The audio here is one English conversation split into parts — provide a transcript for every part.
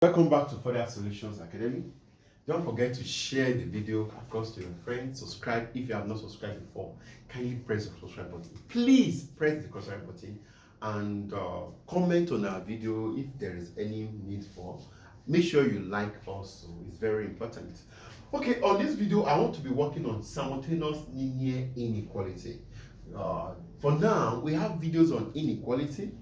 Welcome back to Further Solutions Academy. Don't forget to share the video across to your friends. Subscribe if you have not subscribed before. Kindly press the subscribe button. Please press the subscribe button and comment on our video if there is any need for. Make sure you like also. It's very important. Okay, on this video, I want to be working on simultaneous linear inequality. For now, we have videos on inequality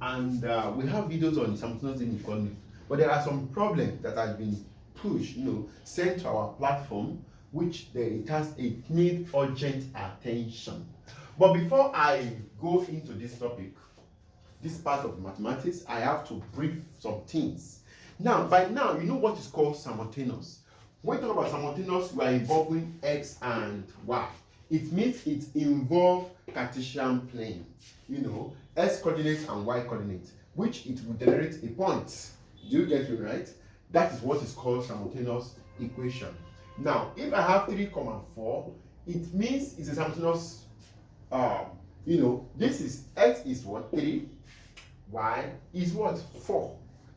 and we have videos on simultaneous inequality. But there are some problems that have been pushed, sent to our platform, which it needs urgent attention. But before I go into this topic, this part of mathematics, I have to brief some things. Now, by now, you know what is called simultaneous. When we talk about simultaneous, we are involving x and y. It means it involves Cartesian plane, x coordinates and y coordinates, which it will generate a point. Do you get me right? That is what is called simultaneous equation. Now, if I have 3, 4, it means it's a simultaneous, this is x is what? 3, y is what? 4.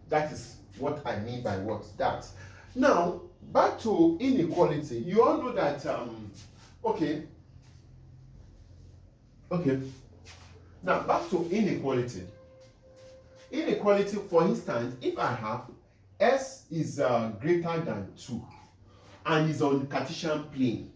That is what I mean by what? That. Now, back to inequality. You all know that, okay. Now, back to inequality. Inequality, for instance, if I have s is greater than 2 and is on Cartesian plane.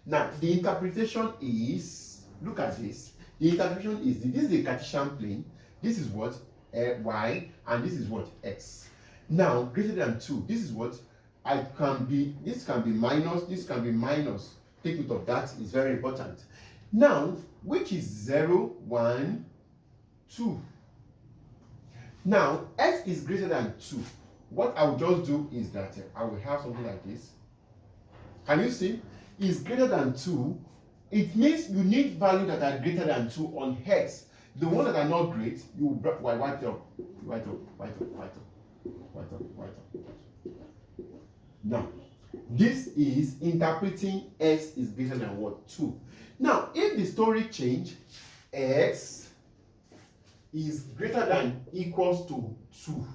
Now, the interpretation is, look at this. The interpretation is, this is the Cartesian plane. This is what? Y, and this is what? X. Now, greater than 2, this is what? This can be minus, this can be minus. Take note of that, is very important. Now, which is 0, 1, 2. Now, x is greater than 2. What I will just do is that I will have something like this. Can you see? Is greater than 2. It means you need values that are greater than 2 on x. The ones that are not great, you wipe it up. Now, this is interpreting x is greater than what? 2. Now, if the story change, x is greater than equals to 2.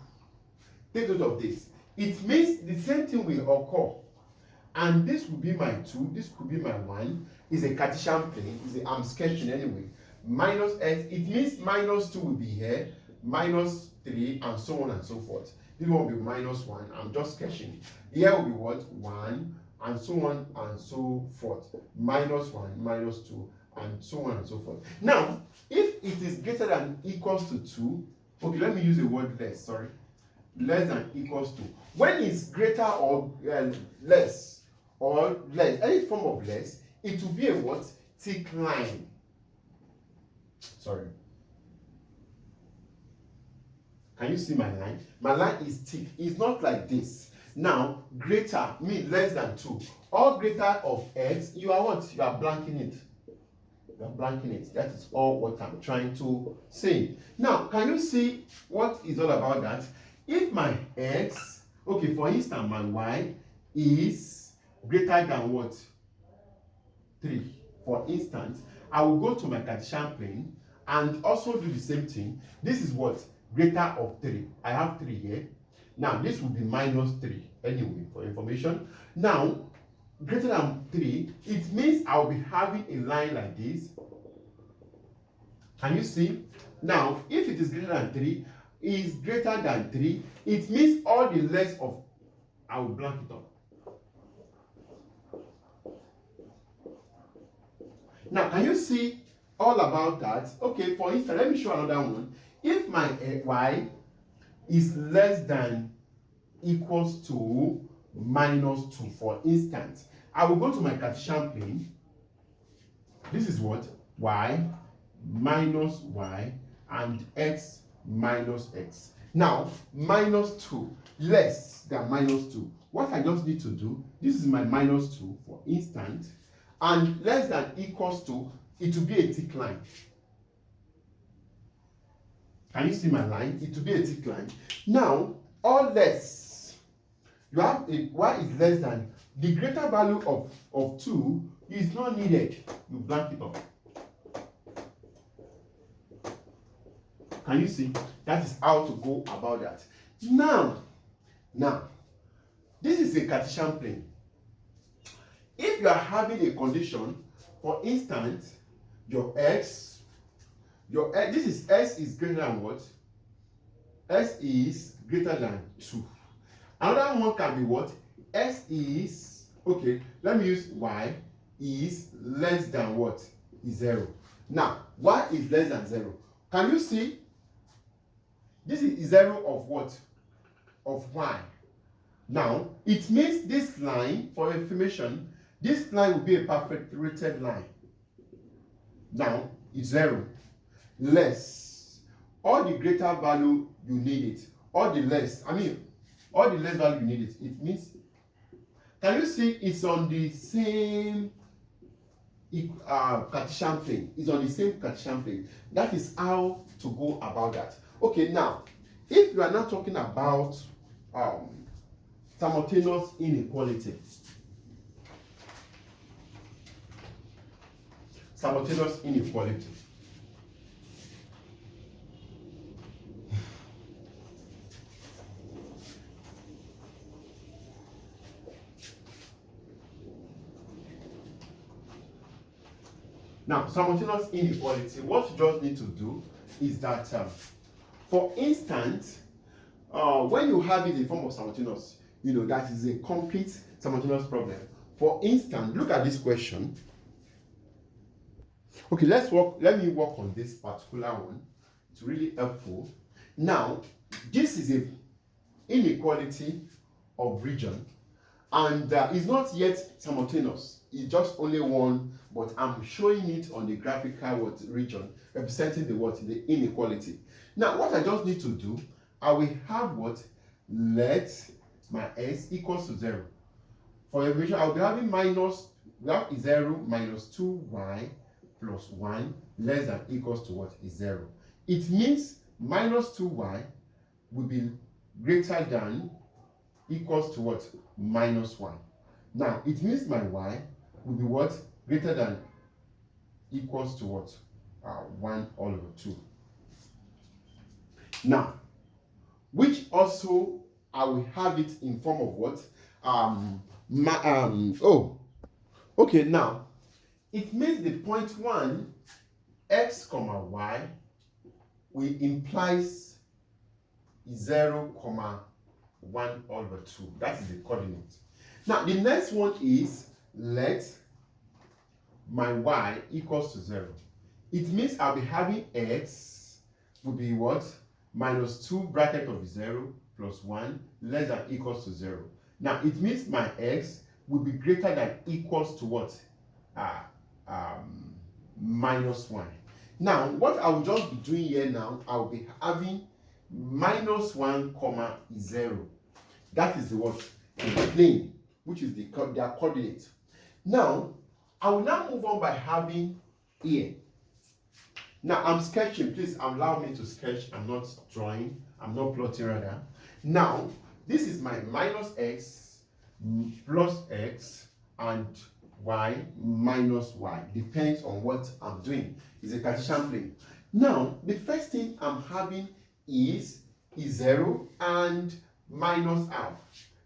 Take note of this. It means the same thing will occur. And this will be my 2, this could be my 1. Is a Cartesian plane. I'm sketching anyway. Minus x, it means minus 2 will be here, minus 3, and so on and so forth. This one will be minus 1. I'm just sketching. Here will be what? 1, and so on and so forth. Minus 1, minus 2, and so on and so forth. Now, if it is greater than equals to 2, okay, let me use the word less, sorry. Less than equals to. When it's greater or less, any form of less, it will be a what? Thick line. Sorry. Can you see my line? My line is thick. It's not like this. Now, greater means less than 2. All greater of x, you are what? You are blanking it. You are blanking it. That is all what I'm trying to say. Now, can you see what is all about that? If my x, okay, for instance, my y is greater than what? 3. For instance, I will go to my Cartesian plane and also do the same thing. This is what? Greater of 3. I have 3 here. Now, this will be minus 3 anyway, for information. Now, greater than 3, it means I'll be having a line like this. Can you see? Now, if it is greater than 3, is greater than 3, it means all the length of, I will blank it up. Now, can you see all about that? Okay, for instance, let me show another one. If my y is less than equals to minus 2, for instance, I will go to my Cartesian plane. This is what? Y minus y and x minus x. Now, minus 2, less than minus 2. What I just need to do, this is my minus 2, for instance, and less than equals to, it will be a thick line. Can you see my line? It will be a thick line. Now, all less, you have a y is less than, the greater value of 2 is not needed. You blank it up. Can you see? That is how to go about that. Now, Now, this is a Cartesian plane. If you are having a condition, for instance, this is s is greater than what? S is greater than 2. Another one can be what? S is, okay, let me use y is less than what? Is 0. Now, y is less than 0. Can you see? This is 0 of what? Of y. Now, it means this line, for information, this line will be a perfect rated line. Now, it's 0. Less. All the greater value you need it. All the less value you need it. It means, can you see it's on the same Cartesian plane? It's on the same Cartesian plane. That is how to go about that. Okay, now, if you are not talking about simultaneous inequality, simultaneous inequality. Now, simultaneous inequality, what you just need to do is that, for instance, when you have it in form of simultaneous, that is a complete simultaneous problem. For instance, look at this question. Okay, let me work on this particular one. It's really helpful. Now, this is a inequality of region, and it's not yet simultaneous. It's just only one, but I'm showing it on the graphical region, representing the inequality. Now, what I just need to do, I will have let my s equals to 0. For information, I'll be having we have 0 minus 2y plus 1 less than equals to is 0. It means minus 2y will be greater than equals to minus 1. Now, it means my y will be greater than equals to 1 all over 2. Now, which also I will have it in form of okay, now it means the point 1 x comma y will implies 0 comma 1 over 2. That is the coordinate. Now the next one is let my y equals to 0. It means I'll be having x will be minus 2 bracket of 0 plus 1 less than equals to 0. Now it means my x will be greater than equals to minus 1. Now what I will just be doing here now, I will be having minus 1 comma 0. That is the plane, which is their coordinate. Now I will now move on by having here. Now I'm sketching. Please allow me to sketch. I'm not drawing. I'm not plotting rather. Now this is my minus x plus x and y minus y. Depends on what I'm doing. It's a Cartesian plane. Now the first thing I'm having is 0 and minus half.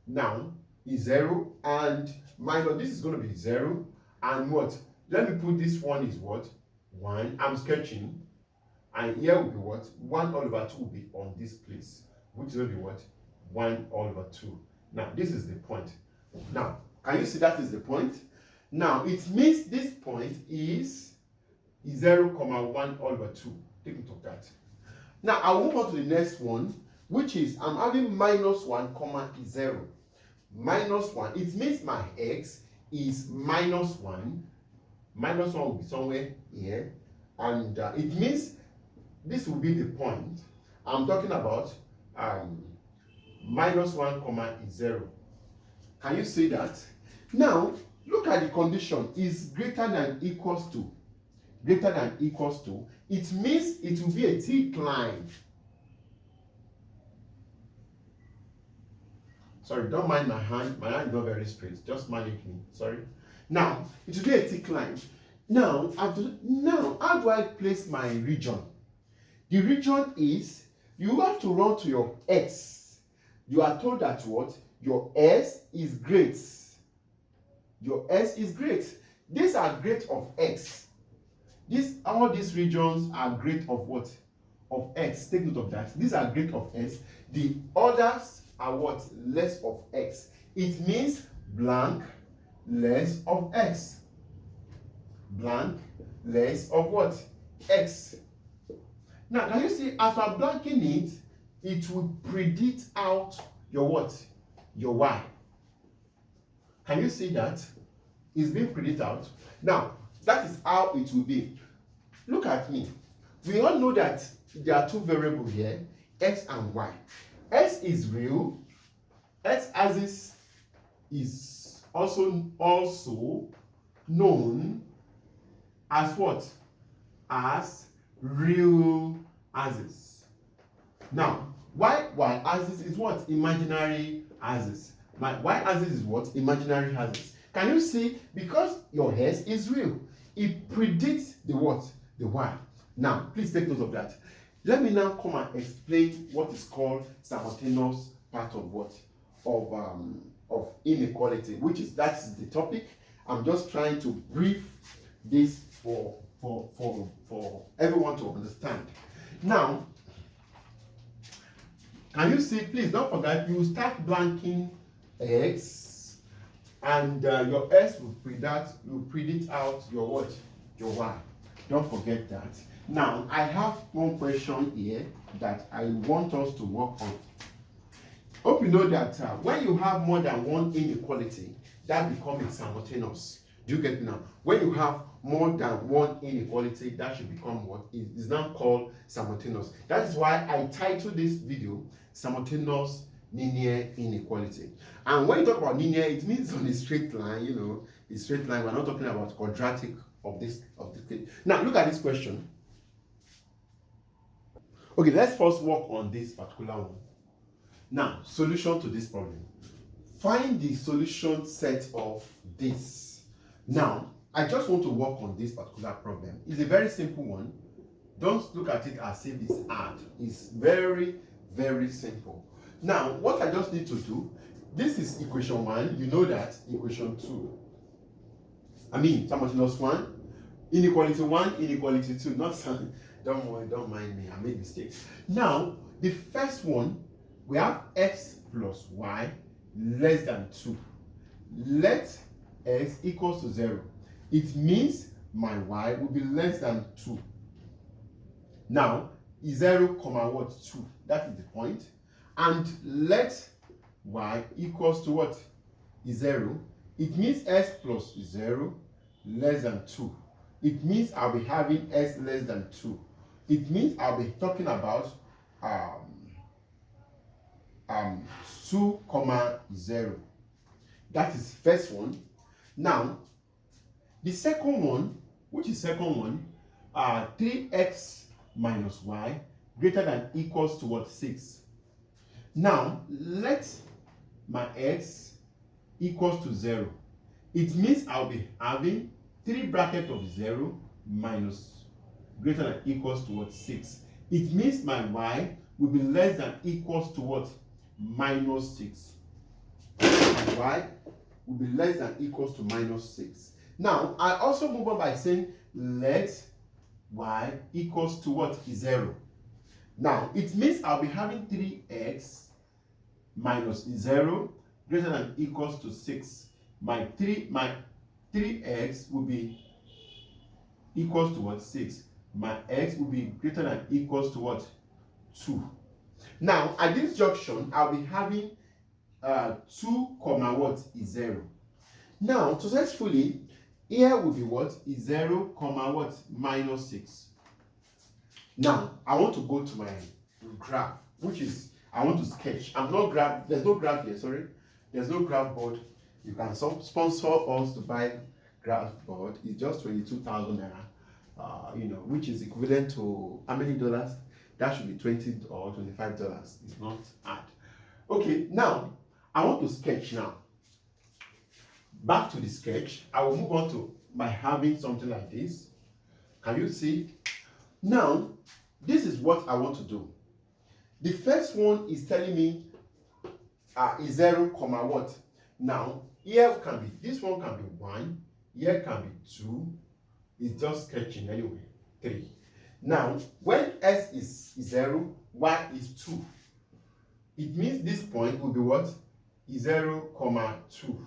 Now is 0 and minus, this is going to be 0 and let me put this one is 1. I'm sketching, and here will be 1 all over 2 will be on this place, which will be 1 all over 2. Now this is the point. Now can you see that is the point? Now it means this point is 0 comma 1 all over 2. Take note of that. Now I'll move on to the next one, which is I'm having minus 1 comma 0. Minus 1, it means my x is minus 1. Minus 1 will be somewhere here, and it means this will be the point I'm talking about. Minus 1 comma 0. Can you see that? Now look at the condition, is greater than equals to. Greater than equals to, it means it will be a thick line. Sorry, don't mind my hand. My hand is not very straight. Just manage me. Sorry. Now, it will be a thick line. Now, how do I place my region? The region is, you have to run to your x. You are told that what? Your S is great. Your S is great. These are great of X. All these regions are great of what? Of X. Take note of that. These are great of X. The others are what? Less of X. It means blank less of X. Blank less of what? X. Now, can you see, as we're blanking it, it will predict out your what? Your Y. Can you see that? It's being predicted out. Now, that is how it will be. Look at me. We all know that there are two variables here, X and Y. X is real. X axis is also known as what? As real axis. Now, y axis is what? Imaginary axis. My y axis is what? Imaginary axis. Can you see? Because your S is real, it predicts the what? The Y. Now, please take note of that. Let me now come and explain what is called simultaneous part of what? Of inequality, which is, that's the topic. I'm just trying to brief this for everyone to understand. Now, can you see? Please don't forget, you start blanking X, and your S will predict out your what? Your Y. Don't forget that. Now, I have one question here that I want us to work on. Hope you know that when you have more than one inequality, that becomes simultaneous. Do you get me now? When you have more than one inequality, that should become what? It is now called simultaneous. That is why I titled this video Simultaneous Linear Inequality. And when you talk about linear, it means on a straight line, you know, a straight line. We're not talking about quadratic of this case. Now, look at this question. Okay, let's first work on this particular one. Now, solution to this problem. Find the solution set of this. Now, I just want to work on this particular problem. It's a very simple one. Don't look at it as if it's hard. It's very, very simple. Now, what I just need to do, this is equation 1. You know that. Equation 2. Simultaneous 1. Inequality 1, inequality 2. Not something. Don't worry, don't mind me. I made mistakes. Now, the first one, we have x plus y less than 2. Let x equals to 0. It means my y will be less than 2. Now, is 0, what? 2. That is the point. And let y equals to what? Is 0. It means s plus 0 less than 2. It means I'll be having s less than 2. It means I'll be talking about 2, 0. That is first one. Now, the second one, which is 3x minus y greater than equals to what? 6. Now, let my x equals to 0. It means I'll be having 3 bracket of 0 minus greater than equals to what? 6. It means my y will be less than equals to what? Minus 6. My y will be less than equals to minus 6. Now, I also move on by saying let y equals to what? 0. Now, it means I'll be having 3x minus 0 greater than equals to 6. My 3x will be equals to what? 6. My x will be greater than equals to what? 2. Now, at this junction, I'll be having 2, what? Is 0. Now, successfully, here will be what? Is 0, what? Minus 6. Now, I want to go to my graph, which is, I want to sketch. There's no graph here, sorry. There's no graph board. You can sponsor us to buy graph board. It's just 22,000 naira. Which is equivalent to how many dollars? That should be $20 or $25. It's not hard. Okay, now I want to sketch now. Back to the sketch. I will move on to by having something like this. Can you see? Now, this is what I want to do. The first one is telling me is 0, comma what? Now, here can be, this one can be 1, here can be 2, it's just sketching anyway, 3. Now, when s is 0, y is 2. It means this point will be what? 0, comma 2.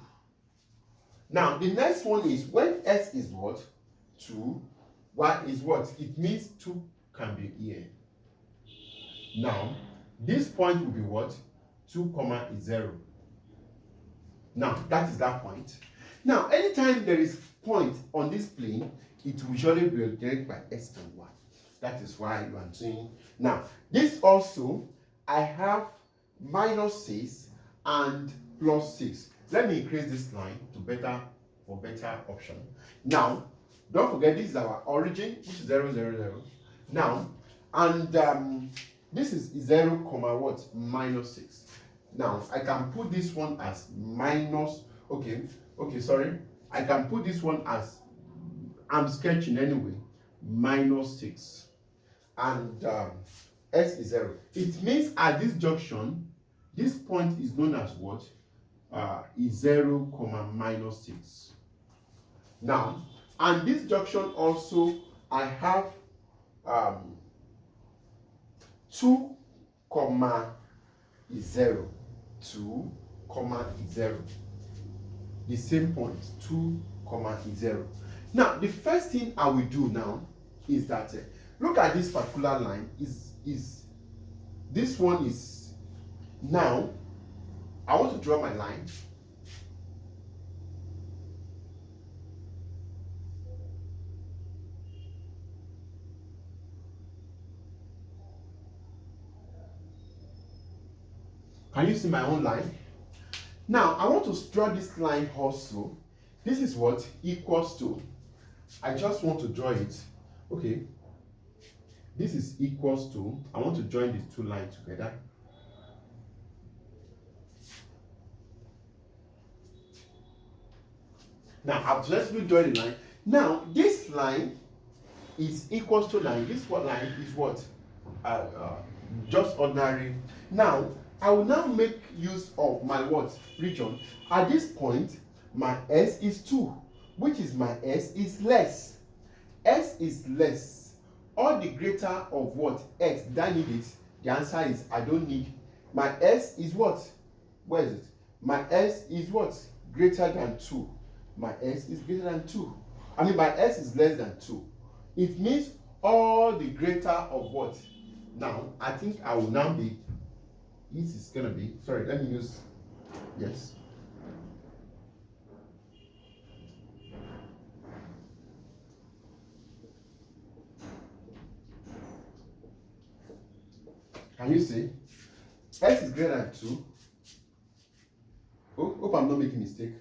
Now, the next one is when s is what? 2, y is what? It means 2 can be here. Now, this point will be what? 2, comma 0. Now, that is that point. Now, anytime there is point on this plane, it will usually be represented by s and y. That is why you are doing. Now, this also, I have -6 and +6. Let me increase this line to better option. Now, don't forget this is our origin, which is 0, 0, 0. Now, and this is 0, comma what? -6. Now, I can put this one as minus. Okay, sorry. I can put this one as, I'm sketching anyway, -6. And s is 0. It means at this junction, this point is known as what? Is 0, comma -6. Now, and this junction also, I have 2, comma 0. 2, comma 0. The same point, 2, comma 0. Now, the first thing I will do now is that look at this particular line. This one is, now I want to draw my line. Can you see my own line? Now, I want to draw this line also. This is what? Equals to, I just want to draw it. Okay. This is equals to, I want to join these two lines together. Now, I've successfully joined the line. Now, this line is equals to line. This one line is what? Just ordinary. Now, I will now make use of my what? Region. At this point, my s is 2, which is my s is less. S is less. Or the greater of what? X. Did I need it? The answer is I don't need. My s is what? Where is it? My s is what? Greater than 2. My s is greater than 2. I mean, my s is less than 2. It means all the greater of what? Now, I think I will now be, this is going to be, sorry, let me use, yes. Can you see? S is greater than 2. Oh, hope I'm not making a mistake.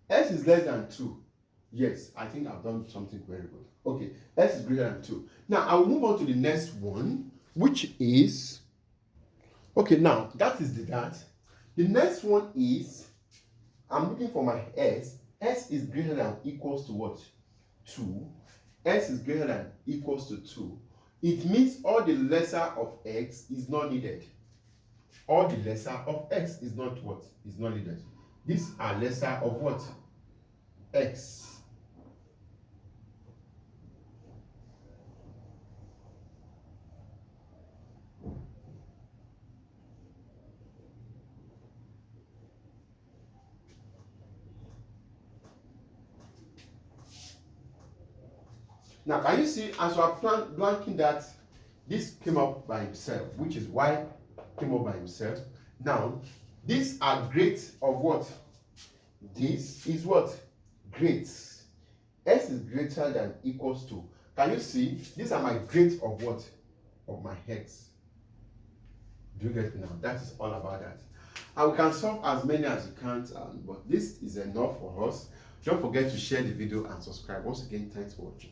S is less than 2. Yes, I think I've done something very good. Okay, S is greater than 2. Now, I will move on to the next one, which is, okay, now, that is that. The next one is, I'm looking for my S. S is greater than or equals to what? 2. S is greater than or equals to 2. It means all the lesser of X is not needed. All the lesser of X is not what? Is not needed. These are lesser of what? X. Now, can you see, as we are blanking that, this came up by himself, which is Y came up by himself. Now, these are grades of what? This is what? Grades. S is greater than equals to. Can you see? These are my grades of what? Of my X. Do you get it now? That is all about that. And we can solve as many as you can, but this is enough for us. Don't forget to share the video and subscribe. Once again, thanks for watching.